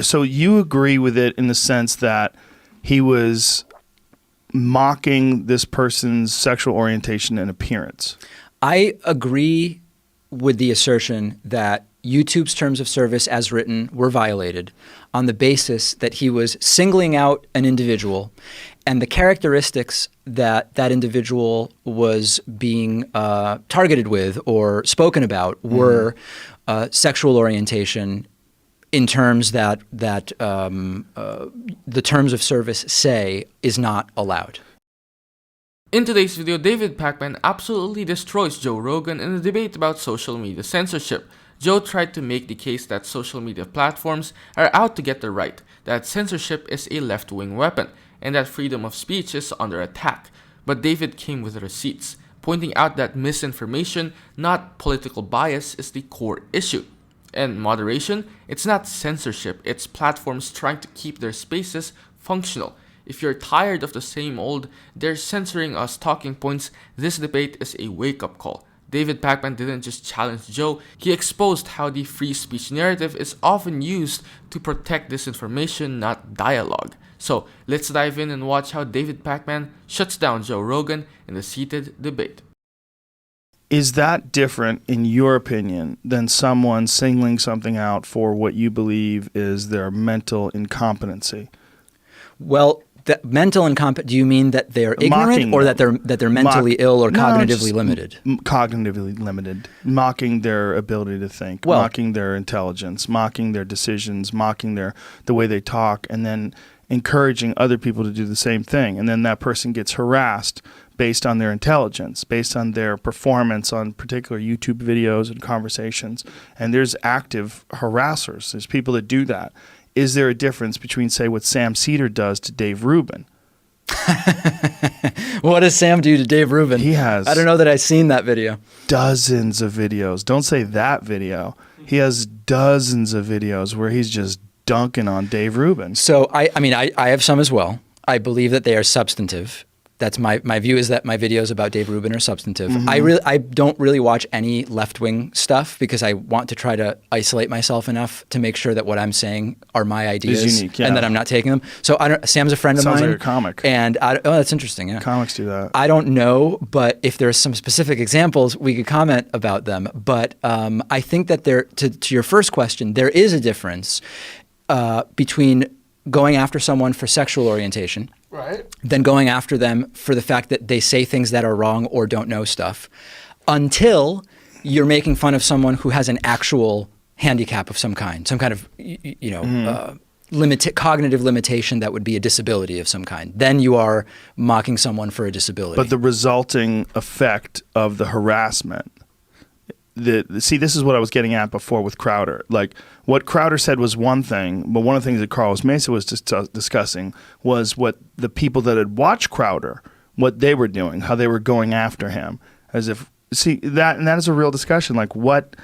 So you agree with it in the sense that he was mocking this person's sexual orientation and appearance. I agree with the assertion that YouTube's terms of service as written were violated on the basis that he was singling out an individual, and the characteristics that that individual was being targeted with or spoken about were sexual orientation in terms that the terms of service say is not allowed. In today's video, David Pakman absolutely destroys Joe Rogan in a debate about social media censorship. Joe tried to make the case that social media platforms are out to get the right, that censorship is a left-wing weapon, and that freedom of speech is under attack. But David came with receipts, pointing out that misinformation, not political bias, is the core issue. And moderation, it's not censorship, it's platforms trying to keep their spaces functional. If you're tired of the same old, they're censoring us talking points, this debate is a wake-up call. David Pakman didn't just challenge Joe, he exposed how the free speech narrative is often used to protect disinformation, not dialogue. So let's dive in and watch how David Pakman shuts down Joe Rogan in a heated debate. Is that different, in your opinion, than someone singling something out for what you believe is their mental incompetency? Well, mental incompetent. Do you mean that they're ignorant, or that they're mentally ill or cognitively limited? Cognitively limited, mocking their ability to think, mocking their intelligence, mocking their decisions, mocking the way they talk, and then encouraging other people to do the same thing. And then that person gets harassed based on their intelligence, based on their performance on particular YouTube videos and conversations. And there's active harassers. There's people that do that. Is there a difference between, say, what Sam Seder does to Dave Rubin? What does Sam do to Dave Rubin? He has... I don't know that I've seen that video. Dozens of videos. Don't say that video. He has dozens of videos where he's just dunking on Dave Rubin. So, I mean, I have some as well. I believe that they are substantive. That's my view, is that my videos about Dave Rubin are substantive. I don't really watch any left-wing stuff because I want to try to isolate myself enough to make sure that what I'm saying are my ideas unique, yeah. and that I'm not taking them. So Sam's a friend of mine. Sounds like a comic. And oh, that's interesting. Yeah, comics do that. I don't know, but if there's some specific examples, we could comment about them. But I think that to your first question, there is a difference between going after someone for sexual orientation, right, than going after them for the fact that they say things that are wrong or don't know stuff, until you're making fun of someone who has an actual handicap of some kind of, cognitive limitation that would be a disability of some kind. Then you are mocking someone for a disability. But the resulting effect of the harassment, see, this is what I was getting at before with Crowder. Like, what Crowder said was one thing, but one of the things that Carlos Mesa was discussing was what the people that had watched Crowder, what they were doing, how they were going after him. As if, see, that is a real discussion. Like, what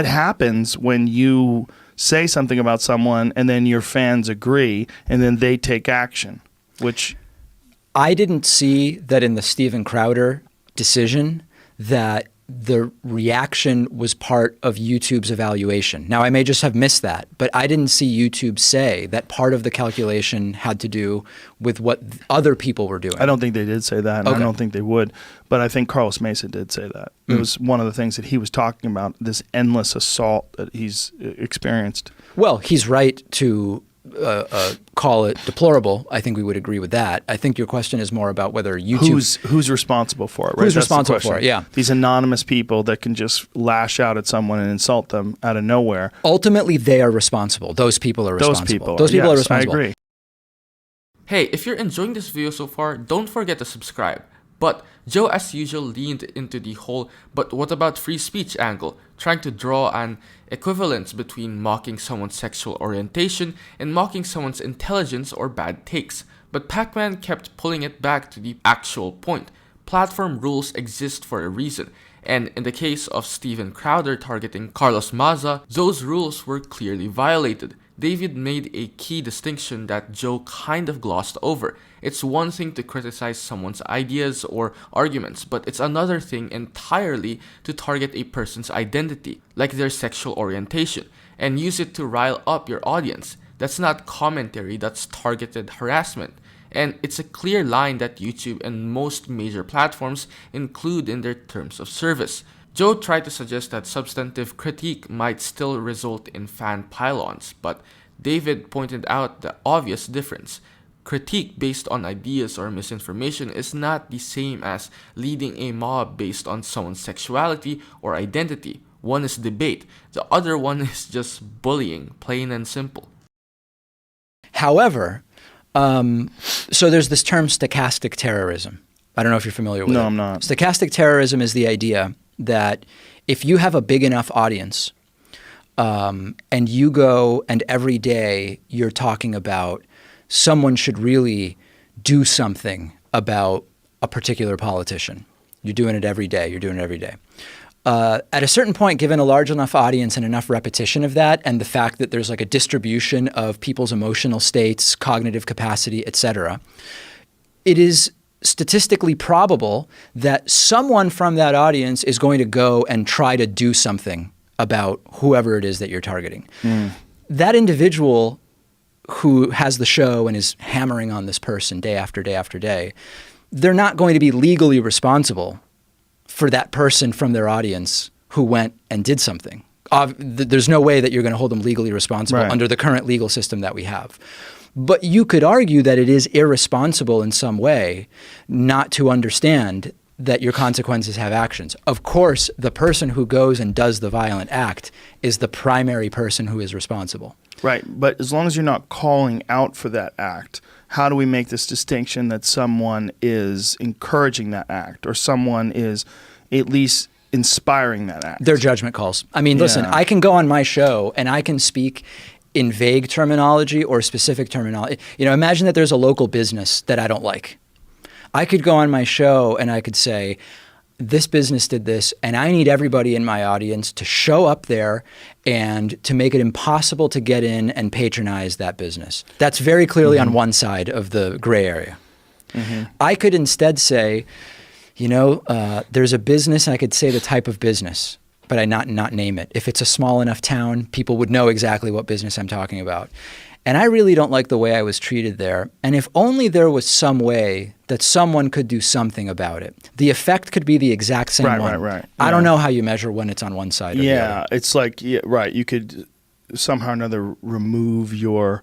happens when you say something about someone and then your fans agree and then they take action? Which I didn't see that in the Steven Crowder decision that the reaction was part of YouTube's evaluation. Now, I may just have missed that, but I didn't see YouTube say that part of the calculation had to do with what other people were doing. I don't think they did say that, and I don't think they would, but I think Carlos Mesa did say that. It was one of the things that he was talking about, this endless assault that he's experienced. Well, he's right to call it deplorable. I think we would agree with that. I think your question is more about whether YouTube... Who's responsible for it, right? Who's responsible for it, yeah. These anonymous people that can just lash out at someone and insult them out of nowhere. Ultimately, they are responsible. Those people are responsible. Those people are responsible. I agree. Hey, if you're enjoying this video so far, don't forget to subscribe. But Joe, as usual, leaned into the whole "but what about free speech" angle, trying to draw an equivalence between mocking someone's sexual orientation and mocking someone's intelligence or bad takes. But Pakman kept pulling it back to the actual point. Platform rules exist for a reason, and in the case of Steven Crowder targeting Carlos Maza, those rules were clearly violated. David made a key distinction that Joe kind of glossed over. It's one thing to criticize someone's ideas or arguments, but it's another thing entirely to target a person's identity, like their sexual orientation, and use it to rile up your audience. That's not commentary, that's targeted harassment. And it's a clear line that YouTube and most major platforms include in their terms of service. Joe tried to suggest that substantive critique might still result in fan pylons, but David pointed out the obvious difference. Critique based on ideas or misinformation is not the same as leading a mob based on someone's sexuality or identity. One is debate, the other one is just bullying, plain and simple. However, so there's this term stochastic terrorism. I don't know if you're familiar with it. No, I'm not. Stochastic terrorism is the idea that if you have a big enough audience and you go and every day you're talking about someone should really do something about a particular politician. You're doing it every day. You're doing it every day. At a certain point, given a large enough audience and enough repetition of that, and the fact that there's like a distribution of people's emotional states, cognitive capacity, etc., it is statistically probable that someone from that audience is going to go and try to do something about whoever it is that you're targeting. That individual who has the show and is hammering on this person day after day after day, they're not going to be legally responsible for that person from their audience who went and did something. There's no way that you're going to hold them legally responsible under the current legal system that we have. But you could argue that it is irresponsible in some way not to understand that your consequences have actions. Of course, the person who goes and does the violent act is the primary person who is responsible. Right, but as long as you're not calling out for that act, how do we make this distinction that someone is encouraging that act or someone is at least inspiring that act? They're judgment calls. I mean, listen, I can go on my show and I can speak in vague terminology or specific terminology. You know, imagine that there's a local business that I don't like. I could go on my show and I could say, this business did this, and I need everybody in my audience to show up there and to make it impossible to get in and patronize that business. That's very clearly on one side of the gray area. I could instead say, you know, there's a business, and I could say the type of business, but I not name it. If it's a small enough town, people would know exactly what business I'm talking about. And I really don't like the way I was treated there. And if only there was some way that someone could do something about it. The effect could be the exact same one. Right. I don't know how you measure when it's on one side or the other. It's like, right, you could somehow or another remove your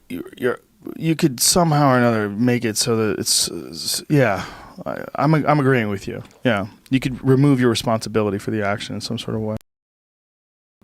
you could somehow or another make it so that it's, I'm agreeing with you. Yeah, you could remove your responsibility for the action in some sort of way.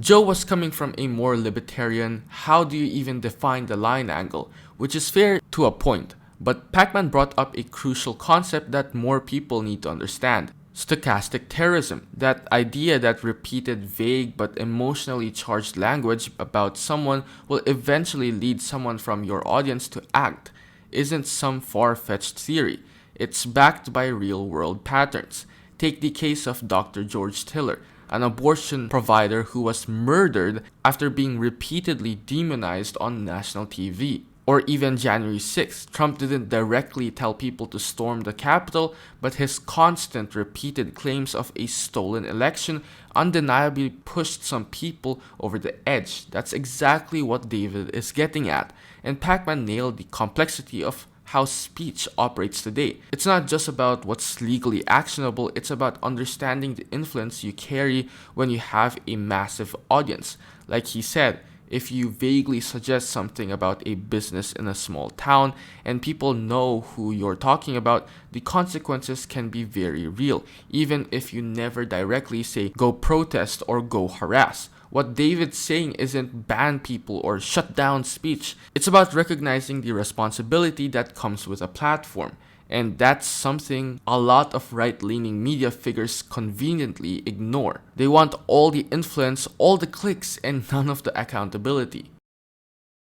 Joe was coming from a more libertarian, how do you even define the line angle, which is fair to a point, but Pakman brought up a crucial concept that more people need to understand. Stochastic terrorism, that idea that repeated vague but emotionally charged language about someone will eventually lead someone from your audience to act, isn't some far-fetched theory. It's backed by real-world patterns. Take the case of Dr. George Tiller, an abortion provider who was murdered after being repeatedly demonized on national TV. Or even January 6th, Trump didn't directly tell people to storm the Capitol, but his constant repeated claims of a stolen election undeniably pushed some people over the edge. That's exactly what David is getting at, and Pakman nailed the complexity of how speech operates today. It's not just about what's legally actionable, it's about understanding the influence you carry when you have a massive audience. Like he said, if you vaguely suggest something about a business in a small town and people know who you're talking about, the consequences can be very real, even if you never directly say go protest or go harass. What David's saying isn't ban people or shut down speech. It's about recognizing the responsibility that comes with a platform. And that's something a lot of right-leaning media figures conveniently ignore. They want all the influence, all the clicks, and none of the accountability.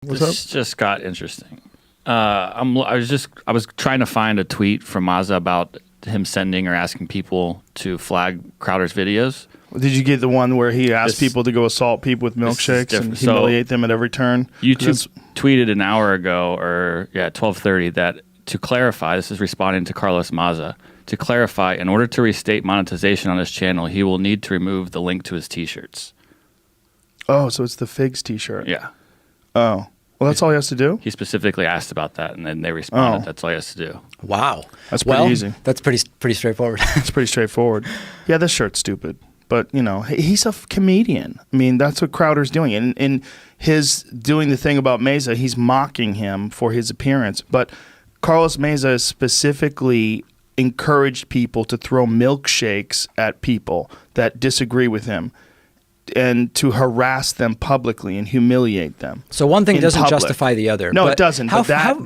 This just got interesting. I was trying to find a tweet from Maza about him sending or asking people to flag Crowder's videos. Did you get the one where he asked people to go assault people with milkshakes and humiliate them at every turn? YouTube tweeted an hour ago, or 12:30, that to clarify, this is responding to Carlos Maza, to clarify, in order to restate monetization on his channel, he will need to remove the link to his t-shirts. Oh, so it's the Figs T-shirt. Yeah. Oh, well, that's all he has to do. He specifically asked about that, and then they responded. Oh. That's all he has to do. Wow. That's pretty easy. That's pretty straightforward. It's pretty straightforward. Yeah, this shirt's stupid. But, you know, he's a comedian. I mean, that's what Crowder's doing. And in his doing the thing about Meza, he's mocking him for his appearance. But Carlos Meza specifically encouraged people to throw milkshakes at people that disagree with him and to harass them publicly and humiliate them. So one thing doesn't public. justify the other. No, but it doesn't.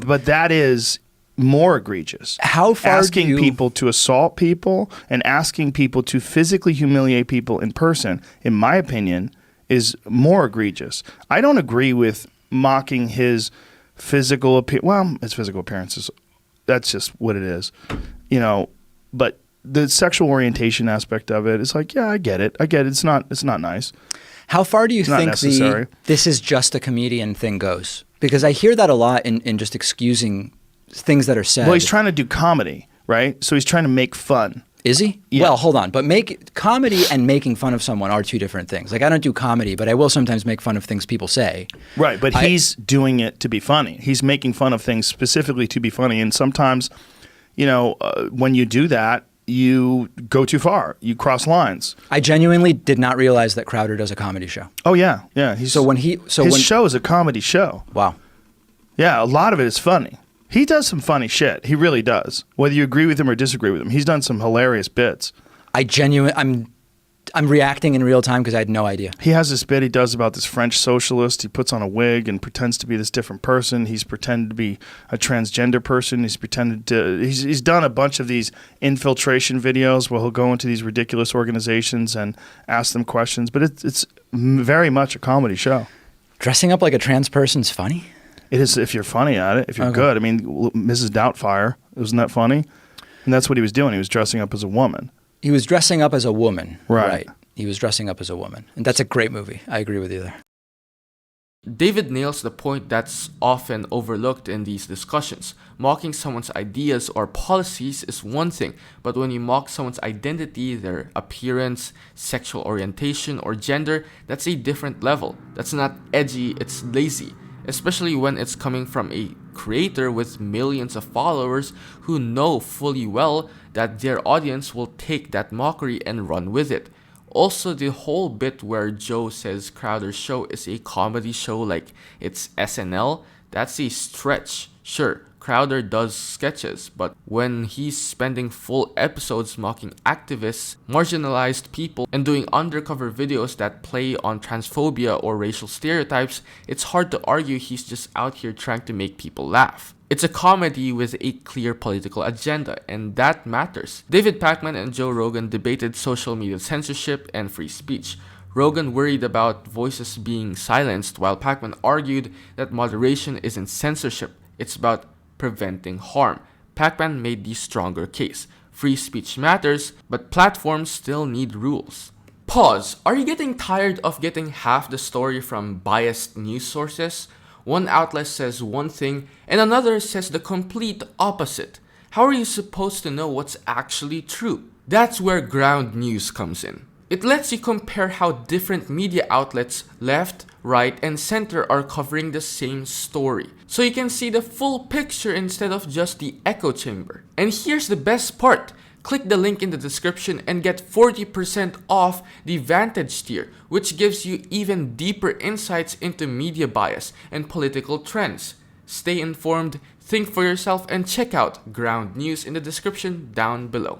But that is more egregious. How far asking do you... people to assault people and asking people to physically humiliate people in person, in my opinion, is more egregious. I don't agree with mocking his physical appearance. Well, his physical appearance is, that's just what it is, you know. But the sexual orientation aspect of it is like, yeah, I get it. It's not nice. How far do you think necessary. this is just a comedian thing goes? Because I hear that a lot in just excusing things that are said. Well, he's trying to do comedy, right? So he's trying to make fun. Is he? Yeah. Well, hold on. But comedy and making fun of someone are two different things. Like, I don't do comedy, but I will sometimes make fun of things people say. Right, but he's doing it to be funny. He's making fun of things specifically to be funny. And sometimes, you know, when you do that, you go too far. You cross lines. I genuinely did not realize that Crowder does a comedy show. Oh, yeah. Yeah. His his show is a comedy show. Wow. Yeah, a lot of it is funny. He does some funny shit. He really does. Whether you agree with him or disagree with him, he's done some hilarious bits. I'm reacting in real time because I had no idea. He has this bit he does about this French socialist. He puts on a wig and pretends to be this different person. He's pretended to be a transgender person. He's done a bunch of these infiltration videos where he'll go into these ridiculous organizations and ask them questions. But it's very much a comedy show. Dressing up like a trans person's funny? It is if you're funny at it, if you're good. I mean, Mrs. Doubtfire, wasn't that funny? And that's what he was doing. He was dressing up as a woman. He was dressing up as a woman. Right. He was dressing up as a woman. And that's a great movie. I agree with you there. David nails the point that's often overlooked in these discussions. Mocking someone's ideas or policies is one thing, but when you mock someone's identity, their appearance, sexual orientation, or gender, that's a different level. That's not edgy, it's lazy. Especially when it's coming from a creator with millions of followers who know fully well that their audience will take that mockery and run with it. Also, the whole bit where Joe says Crowder's show is a comedy show like it's SNL, that's a stretch. Sure, Crowder does sketches, but when he's spending full episodes mocking activists, marginalized people, and doing undercover videos that play on transphobia or racial stereotypes, it's hard to argue he's just out here trying to make people laugh. It's a comedy with a clear political agenda, and that matters. David Pakman and Joe Rogan debated social media censorship and free speech. Rogan worried about voices being silenced, while Pakman argued that moderation isn't censorship, it's about preventing harm. Pakman made the stronger case. Free speech matters, but platforms still need rules. Pause. Are you getting tired of getting half the story from biased news sources? One outlet says one thing and another says the complete opposite. How are you supposed to know what's actually true? That's where ground news comes in. It lets you compare how different media outlets, left, right, and center are covering the same story. So you can see the full picture instead of just the echo chamber. And here's the best part. Click the link in the description and get 40% off the Vantage tier, which gives you even deeper insights into media bias and political trends. Stay informed, think for yourself, and check out Ground News in the description down below.